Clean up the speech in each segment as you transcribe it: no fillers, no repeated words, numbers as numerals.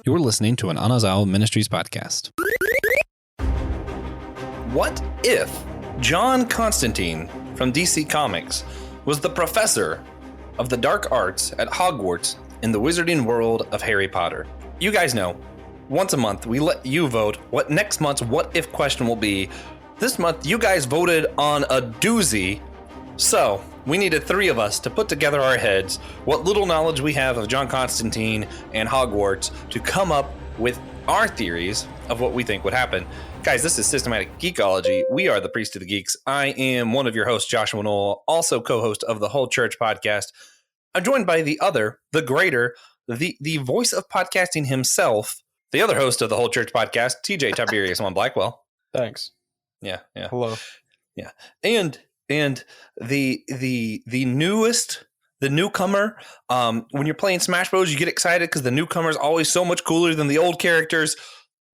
You're listening to an Anazao Ministries podcast. What if John Constantine from DC Comics was the professor of the dark arts at Hogwarts in the wizarding world of Harry Potter? You guys know, once a month we let you vote what next month's what if question will be. This month you guys voted on a doozy, so we needed three of us to put together our heads what little knowledge we have of John Constantine and Hogwarts to come up with our theories of what we think would happen. Guys, this is Systematic Geekology. We are the Priest of the Geeks. I am one of your hosts, Joshua Knoll, also co-host of the Whole Church podcast. I'm joined by the other, the greater, the voice of podcasting himself, the other host of the Whole Church podcast, TJ Tiberius on Blackwell. Thanks. Yeah. Hello. Yeah. And the newcomer, when you're playing Smash Bros, you get excited because the newcomer is always so much cooler than the old characters.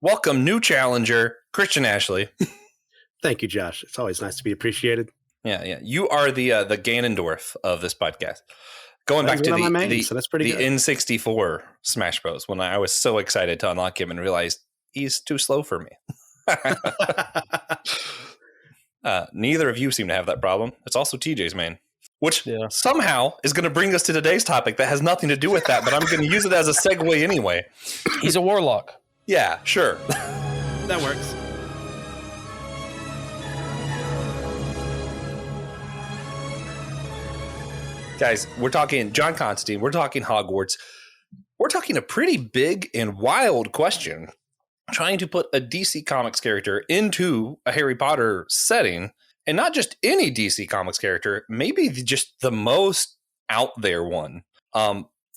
Welcome, new challenger, Christian Ashley. Thank you, Josh. It's always nice to be appreciated. Yeah. You are the Ganondorf of this podcast. Going back to the N64 Smash Bros, when I was so excited to unlock him and realized he's too slow for me. Neither of you seem to have that problem. It's also TJ's main, which somehow is going to bring us to today's topic that has nothing to do with that, but I'm going to use it as a segue anyway. He's a warlock. Yeah, sure. That works. Guys, we're talking John Constantine. We're talking Hogwarts. We're talking a pretty big and wild question. Trying to put a DC Comics character into a Harry Potter setting, and not just any DC Comics character, maybe just the most out there one,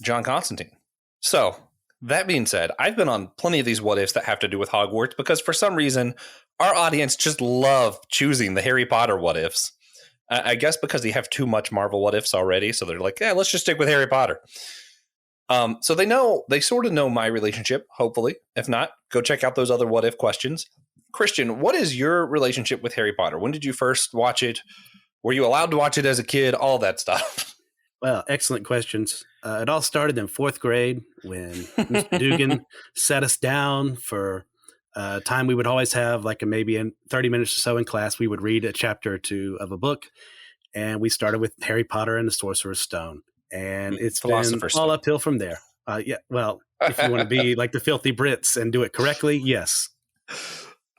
John Constantine. So, that being said, I've been on plenty of these what ifs that have to do with Hogwarts because for some reason, our audience just love choosing the Harry Potter what ifs. I guess because they have too much Marvel what ifs already, so they're like, yeah, let's just stick with Harry Potter. So they sort of know my relationship, hopefully. If not, go check out those other what if questions. Christian, what is your relationship with Harry Potter? When did you first watch it? Were you allowed to watch it as a kid? All that stuff. Well, excellent questions. It all started in fourth grade when Mr. Dugan sat us down for time we would always have, like maybe in 30 minutes or so in class, we would read a chapter or two of a book. And we started with Harry Potter and the Sorcerer's Stone. And it's been all uphill from there. Well, if you want to be like the filthy Brits and do it correctly, yes.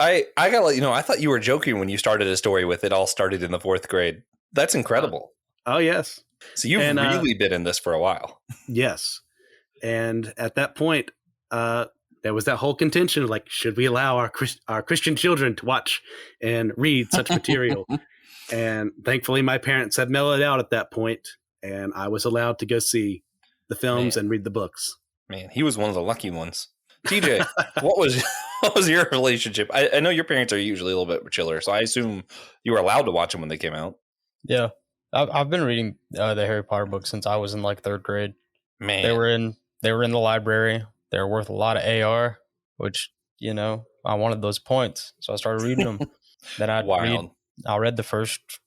I gotta let you know, I thought you were joking when you started a story with it all started in the fourth grade. That's incredible. Oh, yes. So you've really been in this for a while. Yes. And at that point, there was that whole contention of like, should we allow our Christian children to watch and read such material? And thankfully, my parents had mellowed out at that point. And I was allowed to go see the films and read the books. Man, he was one of the lucky ones. TJ, what was your relationship? I know your parents are usually a little bit chiller, so I assume you were allowed to watch them when they came out. Yeah, I've been reading the Harry Potter books since I was in like third grade. Man, they were in the library. They were worth a lot of AR, which I wanted those points, so I started reading them. Then I read the first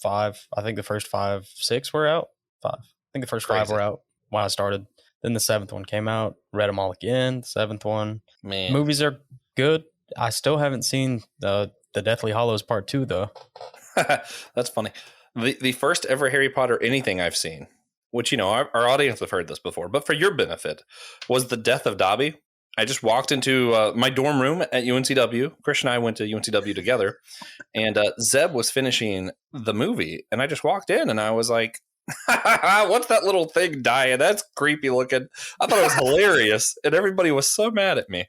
5. I think the first 6 were out. 5. I think the first 5 were out when I started. Then the 7th one came out. Read them all again. The 7th one. Man, movies are good. I still haven't seen the Deathly Hallows Part 2 though. That's funny. The first ever Harry Potter anything I've seen, which our audience have heard this before, but for your benefit, was the Death of Dobby. I just walked into my dorm room at UNCW. Christian and I went to UNCW together, and Zeb was finishing the movie, and I just walked in, and I was like, what's that little thing dying? That's creepy looking. I thought it was hilarious, and everybody was so mad at me.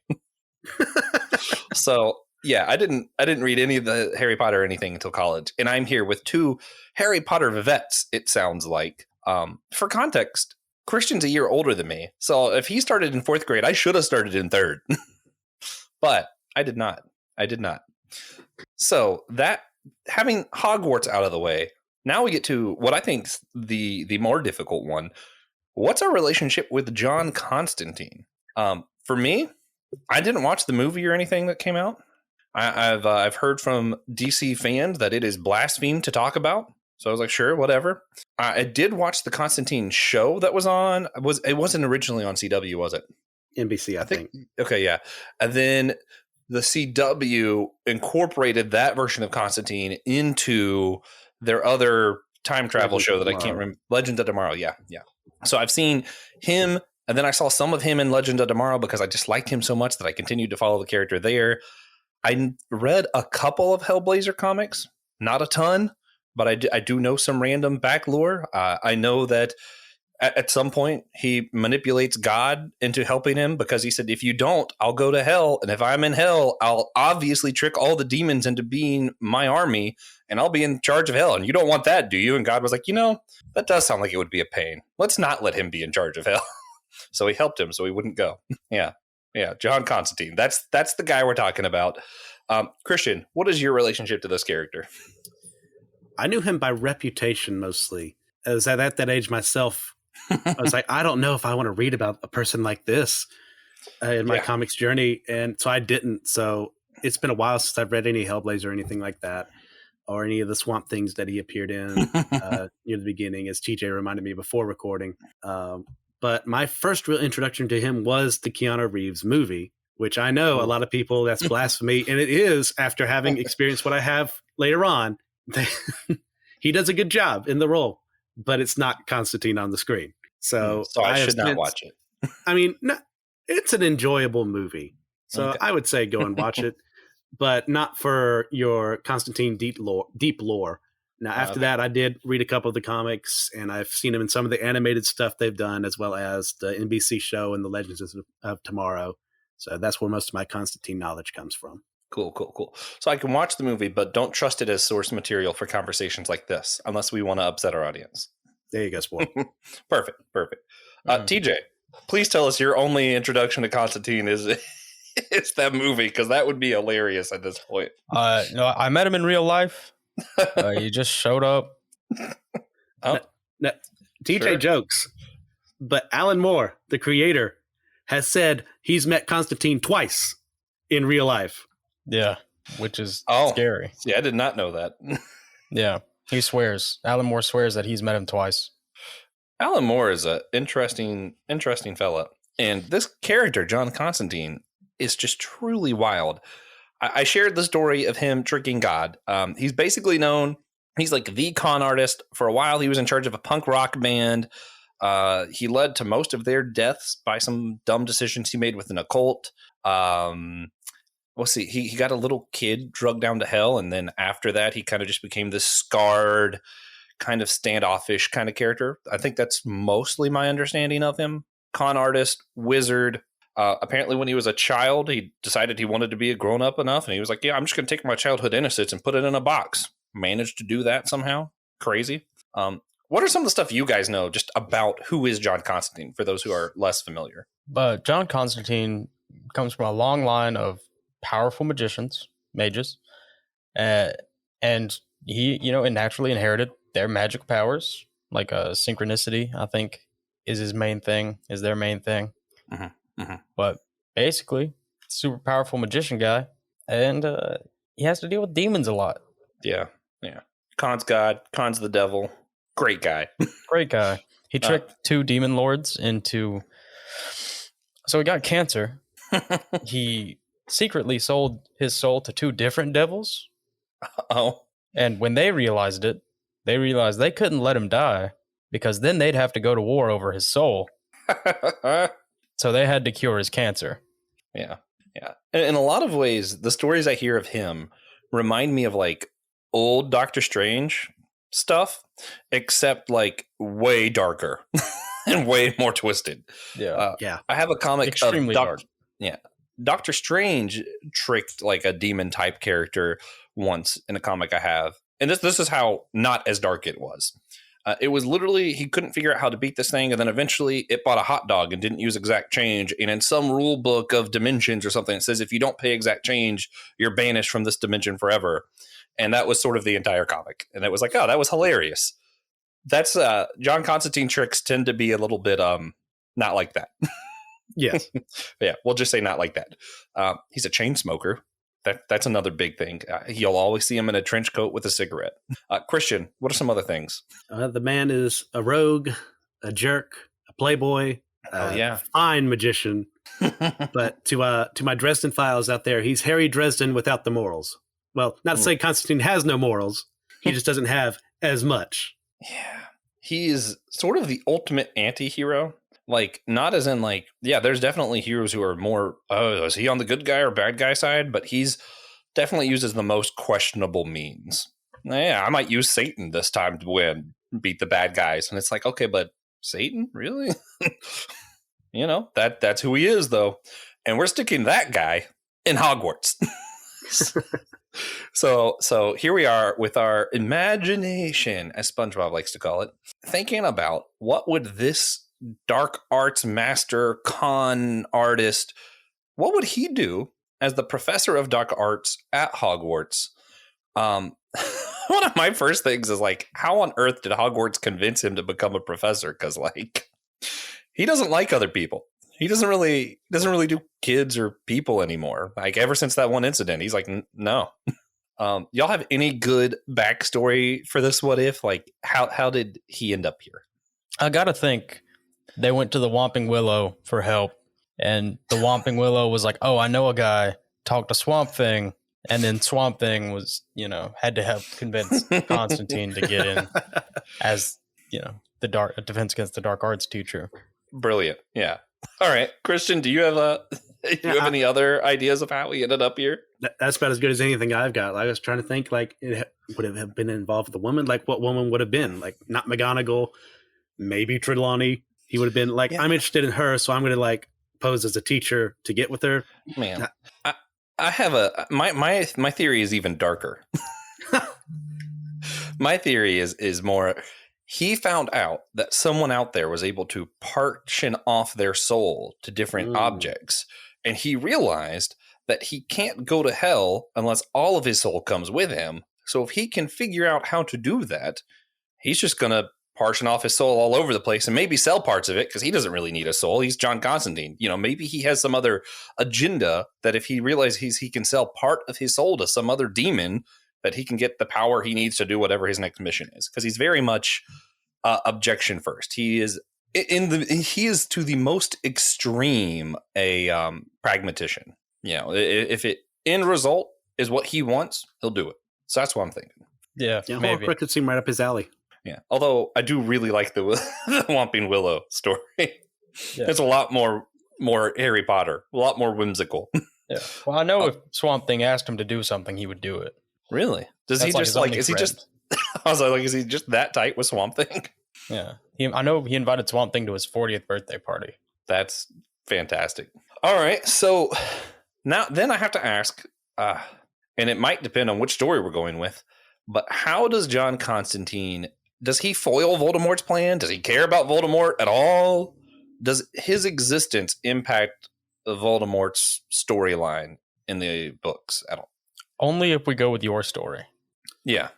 So, yeah, I didn't read any of the Harry Potter or anything until college, and I'm here with 2 Harry Potter vets, it sounds like. For context, Christian's a year older than me, so if he started in 4th grade, I should have started in 3rd. But I did not. So that, having Hogwarts out of the way, now we get to what I think is the more difficult one. What's our relationship with John Constantine? For me, I didn't watch the movie or anything that came out. I've heard from DC fans that it is blaspheme to talk about. So I was like, sure, whatever. I did watch the Constantine show that was on. It wasn't originally on CW, was it? NBC, I think. Okay, yeah. And then the CW incorporated that version of Constantine into their other time travel show that I can't remember. Legend of Tomorrow. Yeah. So I've seen him, and then I saw some of him in Legend of Tomorrow because I just liked him so much that I continued to follow the character there. I read a couple of Hellblazer comics, not a ton, but I do know some random back lore. I know that at some point he manipulates God into helping him because he said, if you don't, I'll go to hell. And if I'm in hell, I'll obviously trick all the demons into being my army and I'll be in charge of hell. And you don't want that, do you? And God was like, that does sound like it would be a pain. Let's not let him be in charge of hell. So he helped him so he wouldn't go. Yeah. John Constantine. That's the guy we're talking about. Christian, what is your relationship to this character? I knew him by reputation mostly. I was at that age myself. I was like, I don't know if I want to read about a person like this in my comics journey. And so I didn't. So it's been a while since I've read any Hellblazer or anything like that, or any of the Swamp Things that he appeared in near the beginning, as TJ reminded me before recording. But my first real introduction to him was the Keanu Reeves movie, which I know a lot of people, that's blasphemy. And it is, after having experienced what I have later on. He does a good job in the role, but it's not Constantine on the screen. So I should not watch it. I mean, it's an enjoyable movie. So I would say go and watch it, but not for your Constantine deep lore. Now, after that, I did read a couple of the comics, and I've seen him in some of the animated stuff they've done, as well as the NBC show and the Legends of Tomorrow. So that's where most of my Constantine knowledge comes from. Cool. So I can watch the movie, but don't trust it as source material for conversations like this, unless we want to upset our audience. There you go, sport. Perfect. TJ, please tell us your only introduction to Constantine is that movie, because that would be hilarious at this point. No, I met him in real life. He just showed up. No, TJ jokes, but Alan Moore, the creator, has said he's met Constantine twice in real life. Yeah, which is scary. Yeah, I did not know that. Yeah, he swears. Alan Moore swears that he's met him twice. Alan Moore is an interesting fella. And this character, John Constantine, is just truly wild. I shared the story of him tricking God. He's basically known, he's like the con artist. For a while, he was in charge of a punk rock band. He led to most of their deaths by some dumb decisions he made with an occult. He got a little kid drugged down to hell, and then after that, he kind of just became this scarred, kind of standoffish kind of character. I think that's mostly my understanding of him. Con artist, wizard. Apparently, when he was a child, he decided he wanted to be a grown-up enough, and he was like, yeah, I'm just going to take my childhood innocence and put it in a box. Managed to do that somehow. Crazy. What are some of the stuff you guys know just about who is John Constantine, for those who are less familiar? But John Constantine comes from a long line of powerful mages, and he, naturally inherited their magic powers, like synchronicity, I think, is their main thing. Mm-hmm. But basically, super powerful magician guy, and he has to deal with demons a lot. Yeah. Con's God, Con's the devil. Great guy. He tricked two demon lords into. So he got cancer. He secretly sold his soul to two different devils. Oh. And when they realized it, they realized they couldn't let him die, because then they'd have to go to war over his soul. So they had to cure his cancer. Yeah. In a lot of ways, the stories I hear of him remind me of like old Doctor Strange stuff, except like way darker and way more twisted. Yeah. I have a comic extremely dark. Yeah. Dr. Strange tricked like a demon type character once in a comic I have. And this is how not as dark it was. It was literally, he couldn't figure out how to beat this thing. And then eventually it bought a hot dog and didn't use exact change. And in some rule book of dimensions or something, it says, if you don't pay exact change, you're banished from this dimension forever. And that was sort of the entire comic. And it was like, oh, that was hilarious. That's John Constantine tricks tend to be a little bit not like that. Yes. Yeah, we'll just say not like that. He's a chain smoker. That's another big thing. You'll always see him in a trench coat with a cigarette. Christian, what are some other things? The man is a rogue, a jerk, a playboy, Fine magician. But to my Dresden Files out there, he's Harry Dresden without the morals. Well, not to say Constantine has no morals. He just doesn't have as much. Yeah. He is sort of the ultimate anti-hero. Like, not as in like, yeah, there's definitely heroes who are more, is he on the good guy or bad guy side? But he's definitely uses the most questionable means. Yeah, I might use Satan this time to win, beat the bad guys. And it's like, okay, but Satan? Really? You know, that's who he is, though. And we're sticking that guy in Hogwarts. So here we are with our imagination, as SpongeBob likes to call it, thinking about what would this dark arts master, con artist, what would he do as the professor of dark arts at Hogwarts? One of my first things is like, how on earth did Hogwarts convince him to become a professor? Because like, he doesn't like other people. He doesn't really do kids or people anymore. Like ever since that one incident, he's like, no. Y'all have any good backstory for this? What if? Like, how did he end up here? I gotta think they went to the Whomping Willow for help, and the Whomping Willow was like, "Oh, I know a guy." Talked to Swamp Thing, and then Swamp Thing was, had to help convince Constantine to get in as, the defense against the dark arts teacher. Brilliant. Yeah. All right, Christian, do you have any other ideas of how we ended up here? That's about as good as anything I've got. I was trying to think, like, would it have been involved with a woman? Like, what woman would have been? Like, not McGonagall, maybe Trelawney. He would have been like, I'm interested in her, so I'm going to like pose as a teacher to get with her. Man, I have my theory is even darker. My theory is more. He found out that someone out there was able to partition off their soul to different objects. And he realized that he can't go to hell unless all of his soul comes with him. So if he can figure out how to do that, he's just going to partition off his soul all over the place and maybe sell parts of it because he doesn't really need a soul. He's John Constantine. Maybe he has some other agenda that if he realizes he can sell part of his soul to some other demon, that he can get the power he needs to do whatever his next mission is. Because he's very much objection first. He is to the most extreme a pragmatician. If it end result is what he wants, he'll do it. So that's what I'm thinking. Yeah, maybe. Horcrux could seem right up his alley. Yeah, although I do really like the Whomping Willow story. Yeah. It's a lot more Harry Potter, a lot more whimsical. Yeah. Well, I know if Swamp Thing asked him to do something, he would do it. Really? Does he just like? Is he just? I was like, is he just that tight with Swamp Thing? Yeah. I know he invited Swamp Thing to his 40th birthday party. That's fantastic. All right, so then I have to ask, and it might depend on which story we're going with, but how does John Constantine? Does he foil Voldemort's plan? Does he care about Voldemort at all? Does his existence impact Voldemort's storyline in the books at all? Only if we go with your story. Yeah,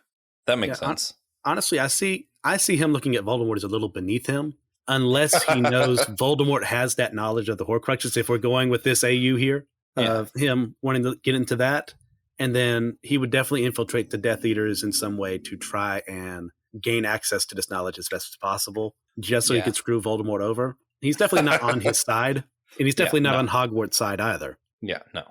that makes sense. Honestly, I see him looking at Voldemort as a little beneath him, unless he knows Voldemort has that knowledge of the Horcruxes. If we're going with this AU here, of him wanting to get into that, and then he would definitely infiltrate the Death Eaters in some way to try and gain access to this knowledge as best as possible, just so he could screw Voldemort over. He's definitely not on his side, and he's definitely not on Hogwarts' side either. Yeah, no.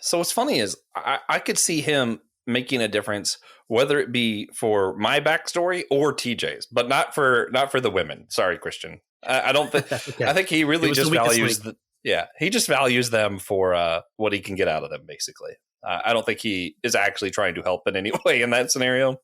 So what's funny is I could see him making a difference, whether it be for my backstory or TJ's, but not for the women. Sorry, Christian. I don't think. Okay. I think he really just values he just values them for what he can get out of them, basically. I don't think he is actually trying to help in any way in that scenario.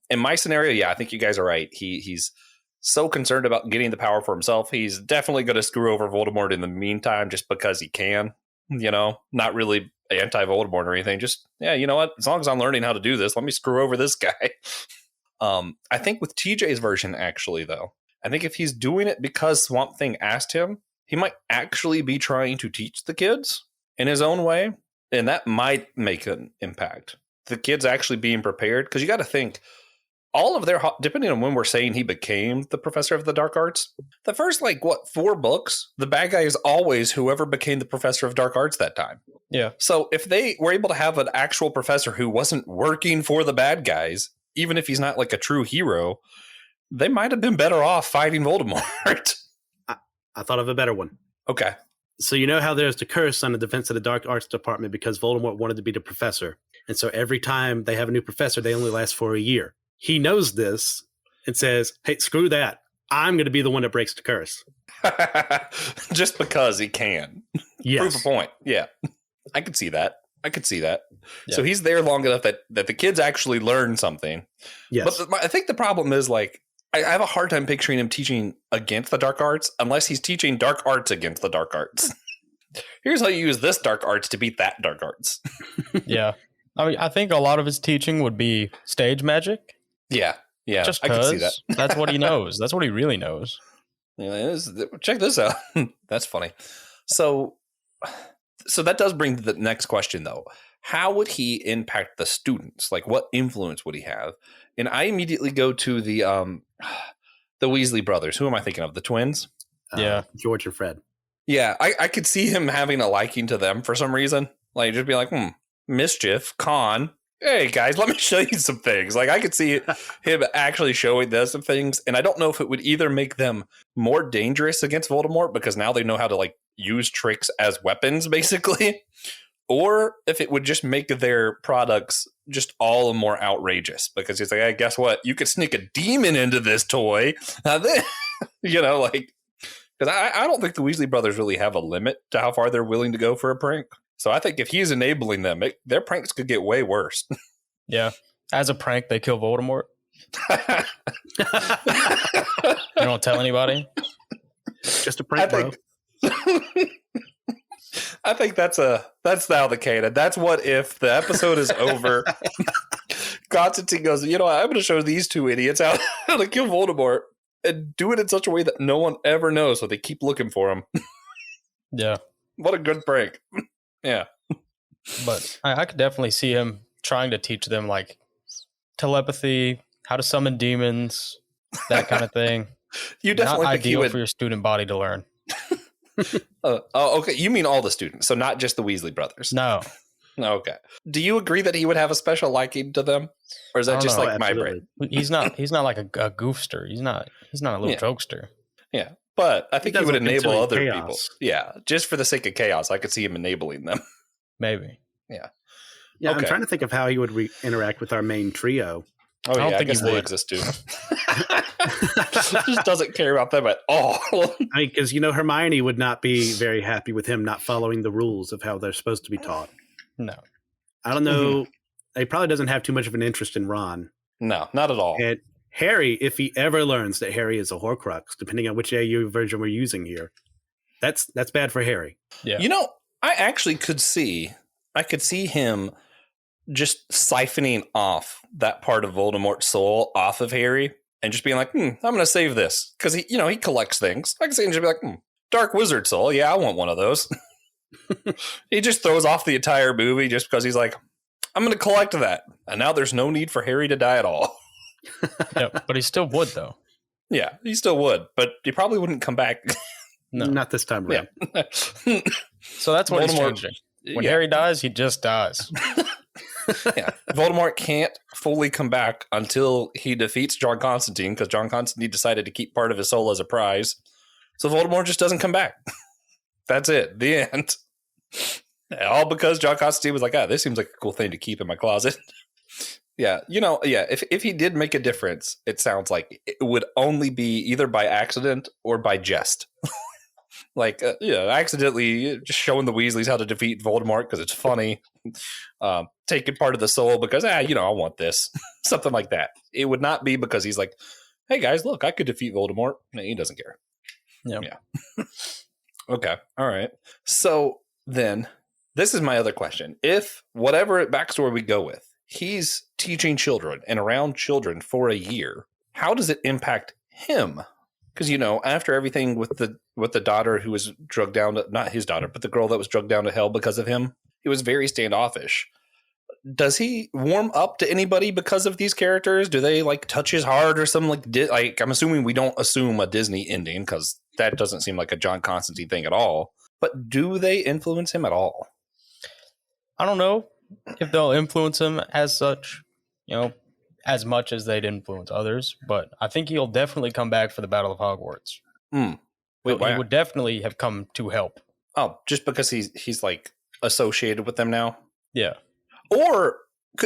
In my scenario, I think you guys are right. He's so concerned about getting the power for himself. He's definitely going to screw over Voldemort in the meantime, just because he can. Not really anti-Voldemort or anything. Just, you know what? As long as I'm learning how to do this, let me screw over this guy. I think with TJ's version, actually, though, I think if he's doing it because Swamp Thing asked him, he might actually be trying to teach the kids in his own way. And that might make an impact. The kids actually being prepared. Because you got to think, all of their, depending on when we're saying he became the professor of the dark arts, the first, 4 books, the bad guy is always whoever became the professor of dark arts that time. Yeah. So if they were able to have an actual professor who wasn't working for the bad guys, even if he's not like a true hero, they might have been better off fighting Voldemort. I thought of a better one. Okay. So you know how there's the curse on the Defense of the Dark Arts department because Voldemort wanted to be the professor. And so every time they have a new professor, they only last for a year. He knows this and says, hey, screw that. I'm going to be the one that breaks the curse. Just because he can. Yes. Proof of point. Yeah. I could see that. Yeah. So he's there long enough that the kids actually learn something. Yes. But I think the problem is, like, I have a hard time picturing him teaching against the dark arts unless he's teaching dark arts against the dark arts. Here's how you use this dark arts to beat that dark arts. Yeah. I mean, I think a lot of his teaching would be stage magic. Yeah. Yeah. Just I can see that. That's what he knows. That's what he really knows. Yeah, check this out. That's funny. So that does bring to the next question, though. How would he impact the students? Like, what influence would he have? And I immediately go to the Weasley brothers. Who am I thinking of? The twins? George and Fred. Yeah, I could see him having a liking to them for some reason. Like, just be like, mischief, con. Hey, guys, let me show you some things. Like, I could see him actually showing them some things. And I don't know if it would either make them more dangerous against Voldemort because now they know how to, like, use tricks as weapons, basically. Or if it would just make their products just all the more outrageous because he's like, hey, guess what? You could sneak a demon into this toy. Then, like, because I don't think the Weasley brothers really have a limit to how far they're willing to go for a prank. So I think if he's enabling them, their pranks could get way worse. Yeah. As a prank, they kill Voldemort. You don't tell anybody? Just a prank, bro. I think that's now the canon. That's what if the episode is over. Constantine goes, I'm going to show these two idiots how to kill Voldemort and do it in such a way that no one ever knows, so they keep looking for him. Yeah. What a good prank. Yeah. But I could definitely see him trying to teach them, like, telepathy, how to summon demons, that kind of thing. You definitely not think ideal for your student body to learn. Okay. You mean all the students, so not just the Weasley brothers? No. Okay. Do you agree that he would have a special liking to them, or is that just like my brain? He's not like a goofster. He's not a little jokester. Yeah, but I think he would enable other chaos. people. Yeah, just for the sake of chaos, I could see him enabling them. Maybe. Yeah. Yeah, Okay. I'm trying to think of how he would interact with our main trio. Oh, I don't yeah, I think guess he they would. exist too. Just doesn't care about them at all. I mean, because Hermione would not be very happy with him not following the rules of how they're supposed to be taught. No. I don't know. He probably doesn't have too much of an interest in Ron. No, not at all. And Harry, if he ever learns that Harry is a Horcrux, depending on which AU version we're using here, that's bad for Harry. Yeah. I actually could see him just siphoning off that part of Voldemort's soul off of Harry and just being like, I'm going to save this. Because he collects things. I can see him just be like, Dark Wizard soul. Yeah, I want one of those. He just throws off the entire movie just because he's like, I'm going to collect that. And now there's no need for Harry to die at all. Yeah, but he still would, though. Yeah, he still would. But he probably wouldn't come back. No. Not this time around. Yeah. So that's what he's Voldemort- changing. When Harry dies, he just dies. Yeah, Voldemort can't fully come back until he defeats John Constantine because John Constantine decided to keep part of his soul as a prize. So Voldemort just doesn't come back. That's it. The end. All because John Constantine was like, this seems like a cool thing to keep in my closet. Yeah, if he did make a difference, it sounds like it would only be either by accident or by jest. Like, accidentally just showing the Weasleys how to defeat Voldemort because it's funny. Taking part of the soul because, I want this. Something like that. It would not be because he's like, hey, guys, look, I could defeat Voldemort. No, he doesn't care. Yep. Yeah. Okay. All right. So then, this is my other question. If whatever backstory we go with, he's teaching children and around children for a year, how does it impact him? Because, after everything with the daughter who was drugged down to, not his daughter, but the girl that was drugged down to hell because of him, he was very standoffish. Does he warm up to anybody because of these characters? Do they touch his heart or something like I'm assuming we don't assume a Disney ending because that doesn't seem like a John Constantine thing at all. But do they influence him at all? I don't know if they'll influence him as such, as much as they'd influence others, but I think he'll definitely come back for the Battle of Hogwarts. Wait, He why? would definitely have come to help. Oh, just because he's like associated with them now? Yeah. Or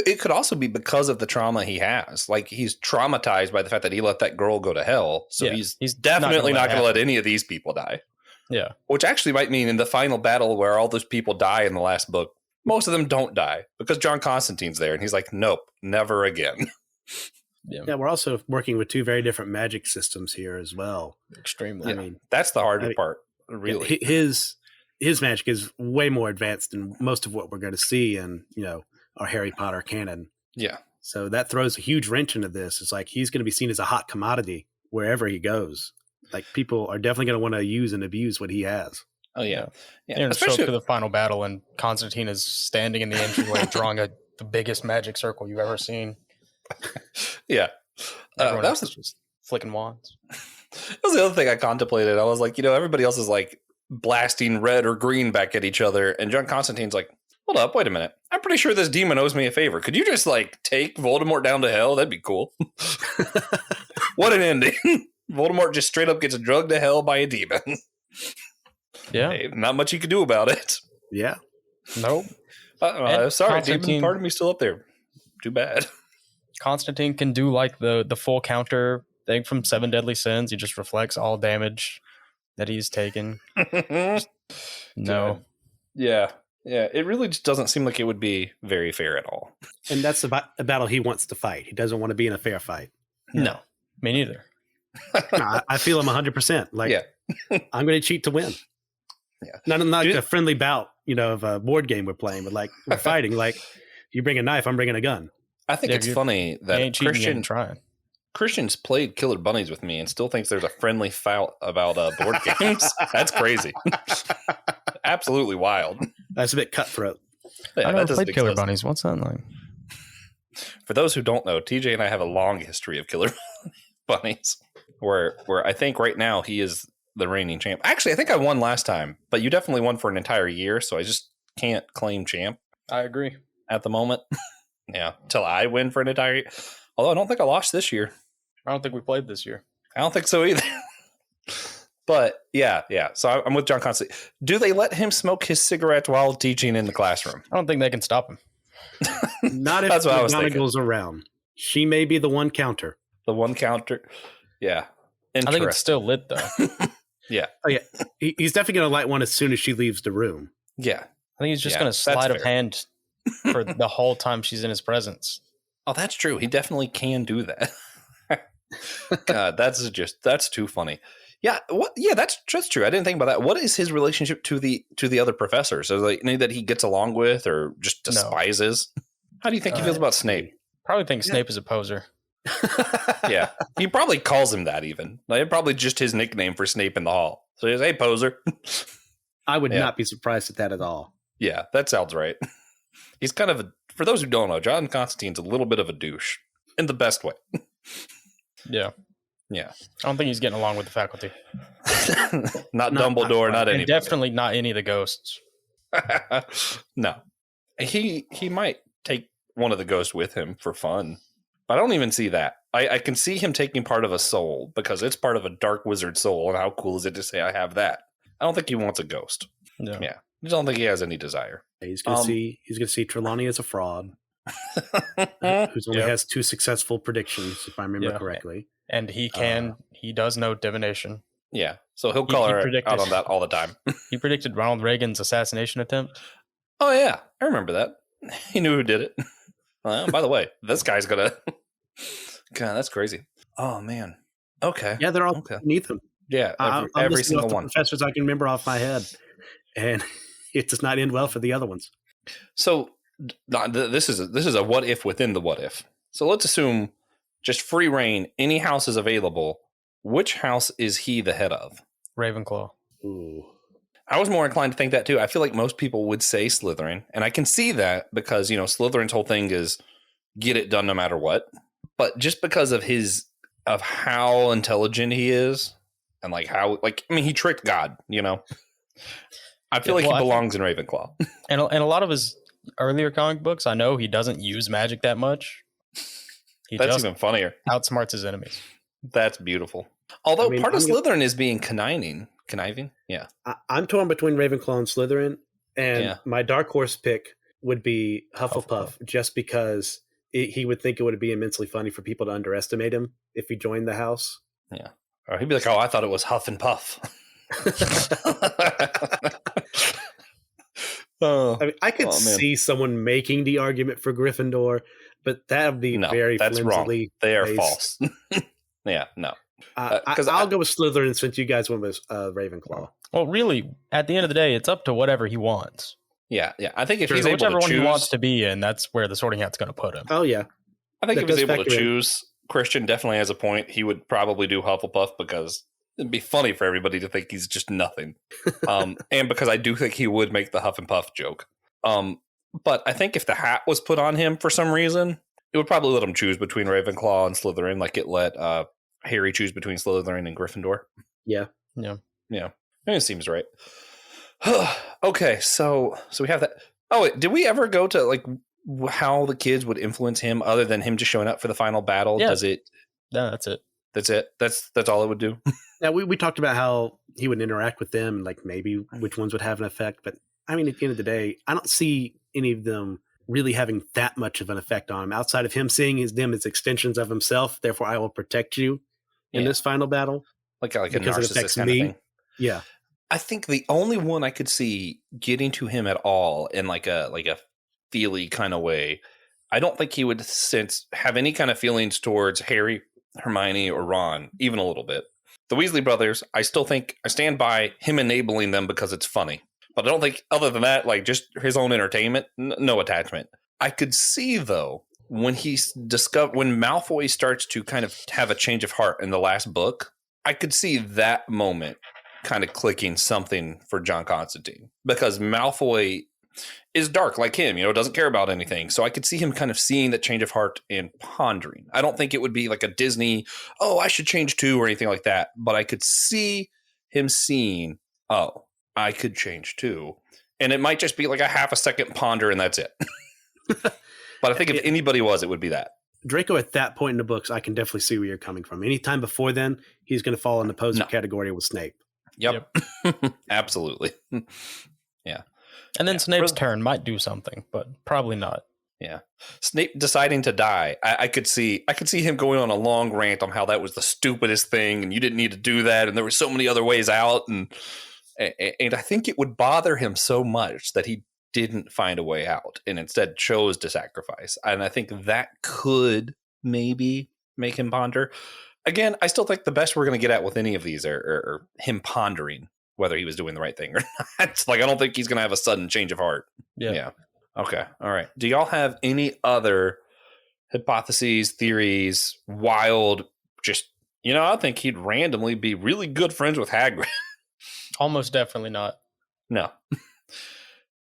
it could also be because of the trauma he has. Like, he's traumatized by the fact that he let that girl go to hell. So Yeah, he's not definitely gonna not going to let let any of these people die. Yeah. Which actually might mean in the final battle where all those people die in the last book, most of them don't die because John Constantine's there. And he's like, nope, never again. Yeah, we're also working with two very different magic systems here as well. Extremely. I mean, that's the hard part, really. His magic is way more advanced than most of what we're going to see in, our Harry Potter canon. Yeah. So that throws a huge wrench into this. It's like he's going to be seen as a hot commodity wherever he goes. Like, people are definitely going to want to use and abuse what he has. Oh, yeah. And especially to the final battle, and Constantine is standing in the entryway drawing the biggest magic circle you've ever seen. Yeah. Everyone else is just flicking wands. That was the other thing I contemplated. I was like, everybody else is like blasting red or green back at each other. And John Constantine's like, hold up, wait a minute. I'm pretty sure this demon owes me a favor. Could you just like take Voldemort down to hell? That'd be cool. What an ending. Voldemort just straight up gets drugged to hell by a demon. Yeah. Hey, not much you could do about it. Yeah. Nope. Sorry, demon. Part of me's still up there. Too bad. Constantine can do like the full counter thing from Seven Deadly Sins. He just reflects all damage that he's taken. No. Yeah. Yeah. It really just doesn't seem like it would be very fair at all. And that's a battle he wants to fight. He doesn't want to be in a fair fight. No. Me neither. No, I feel him 100%. Like, yeah. I'm going to cheat to win. Yeah. Not like a friendly bout, of a board game we're playing, but like we're fighting. Like, you bring a knife, I'm bringing a gun. I think it's funny that Christian's played Killer Bunnies with me and still thinks there's a friendly fight about board games. That's crazy. Absolutely wild. That's a bit cutthroat. Yeah, I never played Killer Bunnies. What's that like? For those who don't know, TJ and I have a long history of Killer Bunnies, where I think right now he is the reigning champ. Actually, I think I won last time, but you definitely won for an entire year, so I just can't claim champ. I agree. At the moment. Yeah, till I win for an entire year. Although I don't think I lost this year. I don't think we played this year. I don't think so either. But yeah. So I'm with John Constantine. Do they let him smoke his cigarette while teaching in the classroom? I don't think they can stop him. Not if McGonagall's around. She may be the one counter. The one counter. Yeah. I think it's still lit though. Yeah. Oh yeah. He's definitely going to light one as soon as she leaves the room. Yeah. I think he's just going to sleight of hand for the whole time she's in his presence. Oh, that's true. He definitely can do that. God, that's too funny. Yeah, that's true. I didn't think about that. What is his relationship to the other professors? Is like any that he gets along with or just despises? No. How do you think he feels about Snape? Probably thinks Snape is a poser. Yeah, he probably calls him that even. Like, probably just his nickname for Snape in the hall. So he's, hey, poser. I would not be surprised at that at all. Yeah, that sounds right. He's kind of for those who don't know, John Constantine's a little bit of a douche in the best way. Yeah. Yeah. I don't think he's getting along with the faculty. not Dumbledore, not anybody. Definitely not any of the ghosts. No. He might take one of the ghosts with him for fun. But I don't even see that. I can see him taking part of a soul because it's part of a dark wizard soul. And how cool is it to say I have that? I don't think he wants a ghost. No. Yeah. I don't think he has any desire. He's gonna see Trelawney as a fraud. Who's only has 2 successful predictions, if I remember correctly. And he does know divination. Yeah. So he'll call her out on that all the time. He predicted Ronald Reagan's assassination attempt. Oh yeah. I remember that. He knew who did it. Well, by the way, this guy's gonna God, that's crazy. Oh man. Okay. Yeah, they're all beneath him. Yeah. Every single one. Professors I can remember off my head. And it does not end well for the other ones. So this is a what if within the what if. So let's assume just free reign, any house is available. Which house is he the head of? Ravenclaw. Ooh. I was more inclined to think that too. I feel like most people would say Slytherin, and I can see that because, Slytherin's whole thing is get it done no matter what. But just because of how intelligent he is and he tricked God, I feel like he belongs in Ravenclaw. And a lot of his earlier comic books, I know he doesn't use magic that much. That's even funnier. Outsmarts his enemies. That's beautiful. Although part of Slytherin is being conniving. Yeah. I'm torn between Ravenclaw and Slytherin, and my dark horse pick would be Hufflepuff, just because he would think it would be immensely funny for people to underestimate him if he joined the house. Yeah. Or he'd be like, oh, I thought it was Huff and Puff. I mean, I could see someone making the argument for Gryffindor, but that would be very that's flimsily wrong. They are based. False. Yeah, no. I'll go with Slytherin since you guys went with Ravenclaw. Well, really, at the end of the day, it's up to whatever he wants. Yeah. I think if he's able whichever to one choose, he wants to be in, that's where the Sorting Hat's going to put him. Oh yeah, I think if he's able to choose, Christian definitely has a point. He would probably do Hufflepuff because it'd be funny for everybody to think he's just nothing. And because I do think he would make the Huff and Puff joke. But I think if the hat was put on him for some reason, it would probably let him choose between Ravenclaw and Slytherin, like it let Harry choose between Slytherin and Gryffindor. Yeah. It seems right. Okay, so we have that. Oh, wait, did we ever go to like how the kids would influence him other than him just showing up for the final battle? Yeah. Does it? No, that's it. That's it. That's all it would do. Yeah, we talked about how he would interact with them, like maybe which ones would have an effect. But I mean, at the end of the day, I don't see any of them really having that much of an effect on him outside of him seeing them as extensions of himself. Therefore, I will protect you in this final battle. Like a narcissist kind of thing. Yeah. I think the only one I could see getting to him at all in like a feely kind of way, I don't think he would have any kind of feelings towards Harry, Hermione, or Ron, even a little bit. The Weasley brothers, I still think I stand by him enabling them because it's funny. But I don't think other than that, like just his own entertainment, no attachment. I could see though when when Malfoy starts to kind of have a change of heart in the last book, I could see that moment kind of clicking something for John Constantine, because Malfoy is dark like him, doesn't care about anything. So I could see him kind of seeing that change of heart and pondering. I don't think it would be like a Disney, oh, I should change too, or anything like that. But I could see him seeing, oh, I could change too. And it might just be like a half a second ponder and that's it. But I think if anybody was, it would be that. Draco at that point in the books, I can definitely see where you're coming from. Anytime before then, he's going to fall in the poser category with Snape. Yep. Absolutely. Yeah. And then Snape's turn might do something, but probably not. Yeah. Snape deciding to die. I could see him going on a long rant on how that was the stupidest thing and you didn't need to do that and there were so many other ways out, and I think it would bother him so much that he didn't find a way out and instead chose to sacrifice. And I think that could maybe make him ponder. Again, I still think the best we're going to get at with any of these are him pondering whether he was doing the right thing or not. It's like, I don't think he's going to have a sudden change of heart. Yeah. Okay. All right. Do y'all have any other hypotheses, theories, wild, just, I think he'd randomly be really good friends with Hagrid. Almost definitely not. No.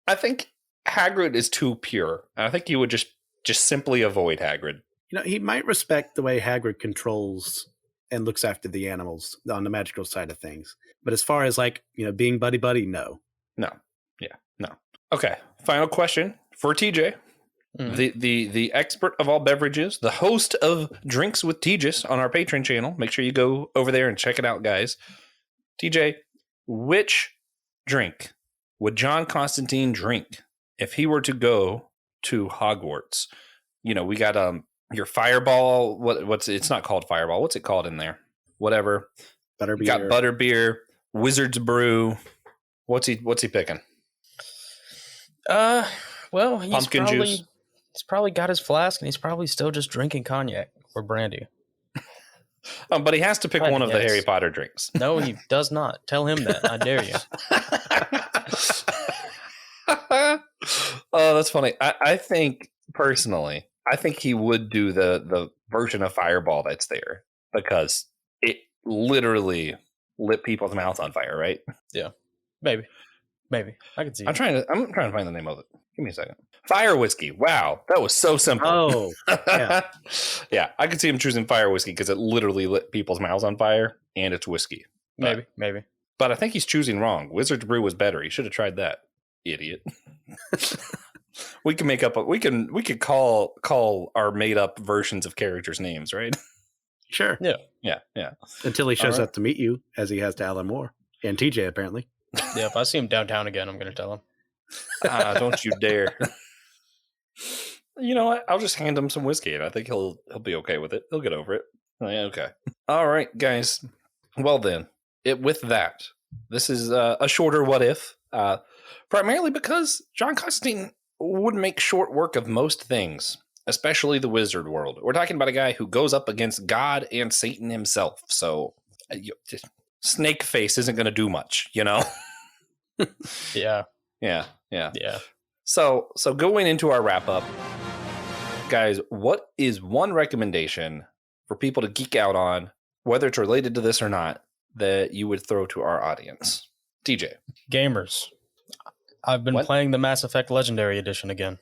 I think Hagrid is too pure. I think he would just simply avoid Hagrid. He might respect the way Hagrid controls and looks after the animals on the magical side of things. But as far as being buddy-buddy, no. No. Yeah, no. Okay, final question for TJ. The expert of all beverages, the host of Drinks with TJs on our Patreon channel. Make sure you go over there and check it out, guys. TJ, which drink would John Constantine drink if he were to go to Hogwarts? We got your Fireball. It's not called Fireball. What's it called in there? Whatever. Butterbeer. You got Butterbeer, Wizard's Brew. What's he picking? Well, Pumpkin juice. He's probably got his flask and he's probably still just drinking cognac or brandy. But he has to pick one of the Harry Potter drinks. No, he does not. Tell him that. I dare you. Oh, that's funny. I think personally, he would do the version of Fireball that's there because it literally lit people's mouths on fire, right? Yeah, maybe I can see. I'm trying to find the name of it. Give me a second. Fire whiskey. Wow, that was so simple. Oh, yeah. Yeah, I could see him choosing fire whiskey because it literally lit people's mouths on fire, and it's whiskey. Maybe. But I think he's choosing wrong. Wizard's Brew was better. He should have tried that. Idiot. We can make up. We could call our made up versions of characters' names, right? Sure. Yeah. Until he shows All right. up to meet you, as he has to Alan Moore and TJ, apparently. Yeah, if I see him downtown again, I'm going to tell him. Don't you dare. You know what? I'll just hand him some whiskey, and I think he'll be okay with it. He'll get over it. Oh, yeah, okay. All right, guys. Well then, with that, this is a shorter what if, primarily because John Constantine would make short work of most things, especially the wizard world. We're talking about a guy who goes up against God and Satan himself. So, Snake Face isn't going to do much, you know? Yeah. So going into our wrap up, guys, what is one recommendation for people to geek out on, whether it's related to this or not, that you would throw to our audience? TJ. Gamers. I've been playing the Mass Effect Legendary Edition again.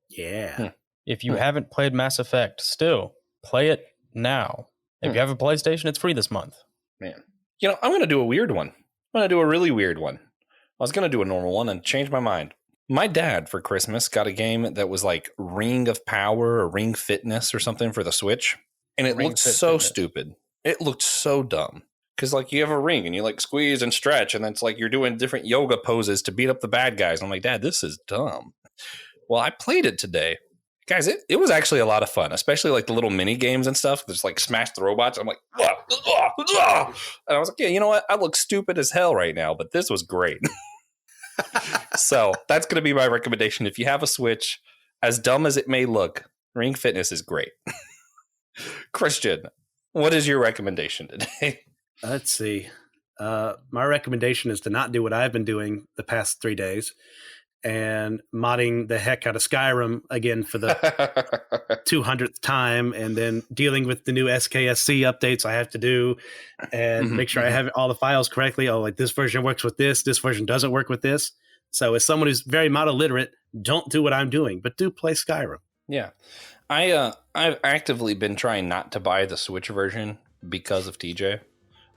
Yeah. If you haven't played Mass Effect, still play it now. If you have a PlayStation, it's free this month. Man. You know, I'm going to do a weird one. I'm going to do a really weird one. I was going to do a normal one and change my mind. My dad for Christmas got a game that was like Ring of Power or Ring Fitness or something for the Switch. And it looked so stupid. It looked so dumb. Because like you have a ring and you like squeeze and stretch and then it's like you're doing different yoga poses to beat up the bad guys. And I'm like, Dad, this is dumb. Well, I played it today. Guys, it was actually a lot of fun, especially like the little mini games and stuff. Just like smash the robots. I'm like, and I was like, yeah, you know what? I look stupid as hell right now, but this was great. So that's going to be my recommendation. If you have a Switch, as dumb as it may look, Ring Fitness is great. Christian, what is your recommendation today? Let's see. My recommendation is to not do what I've been doing the past 3 days and modding the heck out of Skyrim again for the 200th time, and then dealing with the new SKSC updates I have to do and make sure I have all the files correctly. Oh, like this version works with this version doesn't work with this. So as someone who's very mod illiterate, don't do what I'm doing, but do play Skyrim. Yeah. I've actively been trying not to buy the Switch version because of TJ.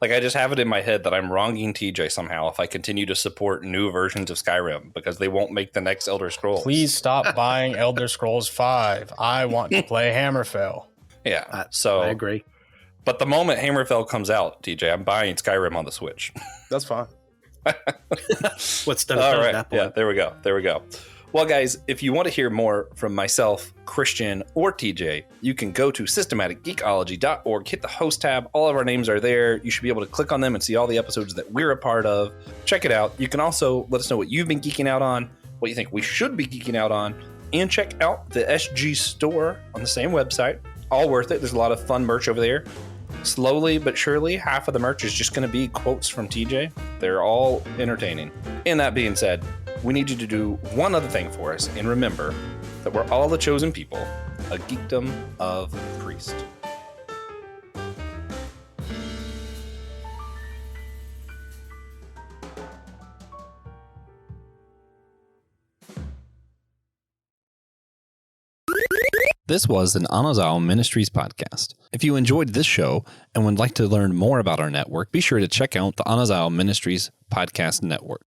Like, I just have it in my head that I'm wronging TJ somehow if I continue to support new versions of Skyrim because they won't make the next Elder Scrolls. Please stop buying Elder Scrolls 5. I want to play Hammerfell. Yeah, so I agree. But the moment Hammerfell comes out, TJ, I'm buying Skyrim on the Switch. That's fine. What's done All at right. that point? Yeah, there we go. Well, guys, if you want to hear more from myself, Christian, or TJ, you can go to systematicgeekology.org, hit the host tab. All of our names are there. You should be able to click on them and see all the episodes that we're a part of. Check it out. You can also let us know what you've been geeking out on, what you think we should be geeking out on, and check out the SG store on the same website. All worth it. There's a lot of fun merch over there. Slowly but surely, half of the merch is just going to be quotes from TJ. They're all entertaining. And that being said, we need you to do one other thing for us, and remember that we're all the chosen people, a geekdom of priest. This was an Anazao Ministries podcast. If you enjoyed this show and would like to learn more about our network, be sure to check out the Anazao Ministries podcast network.